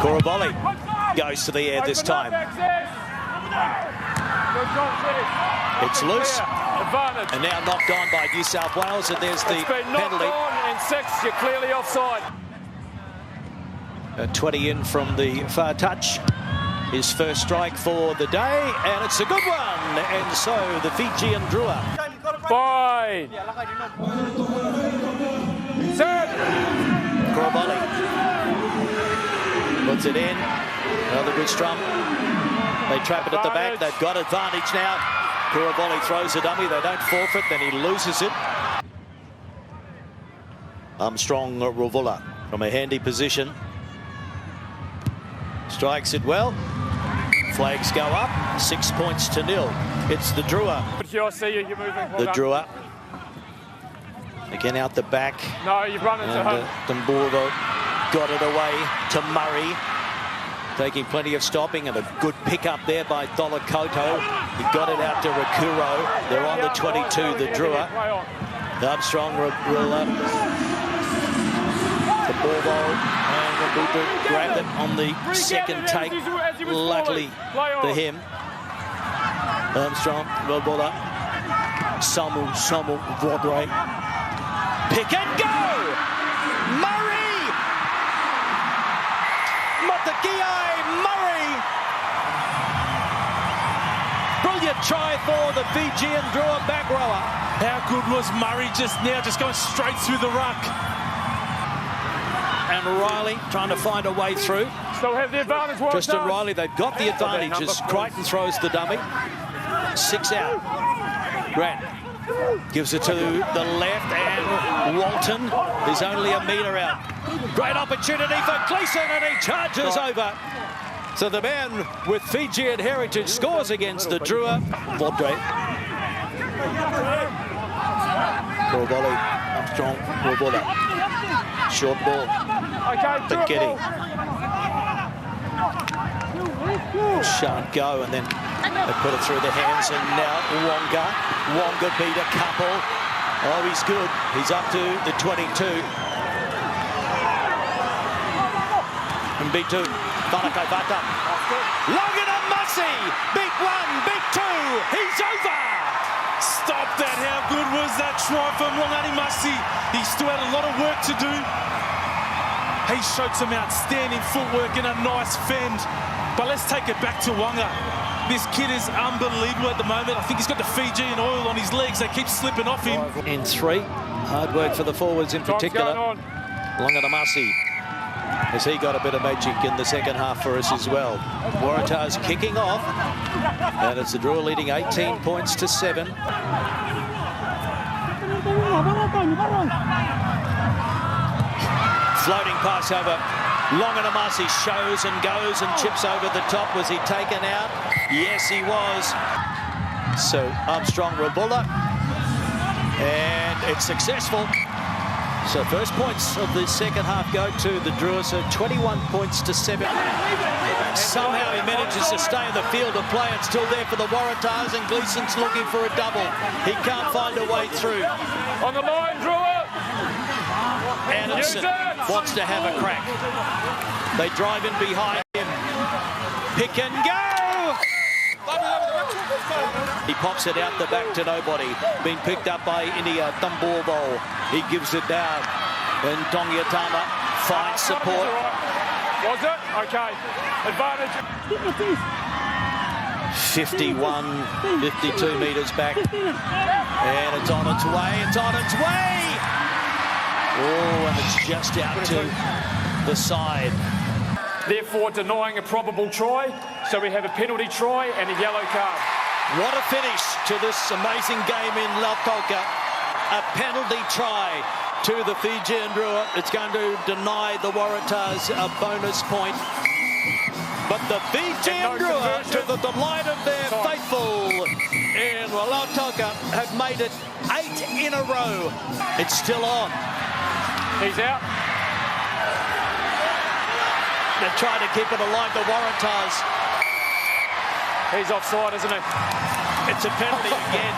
Kuraboli goes to the air this time. It's loose. And now knocked on by New South Wales, and there's the penalty. In 6, you're clearly offside. 20 in from the far touch. His first strike for the day, and it's a good one. And so the Fijian Drua. Fine. Set. Kuraboli puts it in. Another good strum. They trap it at the back. They've got advantage now. Kuraboli throws a dummy. They don't forfeit. Then he loses it. Armstrong Ravula from a handy position. Strikes it well. Flags go up. 6 points to 0. It's the Drua. The Drua. Again out the back. No, you've run into him. Dumburvo got it away to Murray. Taking plenty of stopping, and a good pick up there by Dolakoto. He got it out to Rakuro. They're on the 22, the Drua. Armstrong will the ball roll, and Rabutu grabbed it on the second take. Luckily for him. Armstrong, Robola, Samu, Vodre. Pick and go! Murray! Matakiai Murray! Brilliant try for the Fijian Drua back rower. How good was Murray just now, just going straight through the ruck? And Riley trying to find a way through. Still have the advantage. Tristan Riley, they've got the advantage as Crichton throws the dummy. 6 out. Grant gives it to the left, and Walton is only a metre out. Great opportunity for Gleeson, and he charges over. So the man with Fijian heritage scores against the Drua. Vodre. Kuraboli, Armstrong, Ravula. Short ball. Paketti. Shan't go, and then they put it through the hands, and now Wonga. Wonga beat a couple. Oh, he's good. He's up to the 22. And B2. Whanaka Vata. Loganimasi. Beat 1, beat 2. He's over. Stop that. How good was that try from Loganimasi? He still had a lot of work to do. He showed some outstanding footwork and a nice fend. But let's take it back to Wonga. This kid is unbelievable at the moment. I think he's got the Fijian oil on his legs. They keep slipping off him. In 3. Hard work for the forwards in particular. Loganimasi. Has he got a bit of magic in the second half for us as well? Waratahs kicking off. And it's the Drua leading 18 points to 7. Floating pass over. Loganimasi shows and goes and chips over the top. Was he taken out? Yes, he was. So Armstrong Ravula. And it's successful. So first points of the second half go to the Drua. So 21 points to 7. Somehow he manages to stay in the field of play. It's still there for the Waratahs, and Gleeson's looking for a double. He can't find a way through. On the line, Drua. Anderson wants to have a crack. They drive in behind him. Pick and go! He pops it out the back to nobody. Being picked up by India Dumburvo. He gives it down. And Tongyatama finds support. Was it? Okay. Advantage. 51, 52 metres back. And it's on its way. It's on its way! Oh, and it's just out to the side. Therefore denying a probable try. So we have a penalty try and a yellow card. What a finish to this amazing game in Lautoka. A penalty try to the Fijian Drua. It's going to deny the Waratahs a bonus point. But the Fijian Drua, to the delight of their faithful in Lautoka, have made it 8 in a row. It's still on. He's out. They're trying to keep it alive, the Waratahs. He's offside, isn't he? It's a penalty again.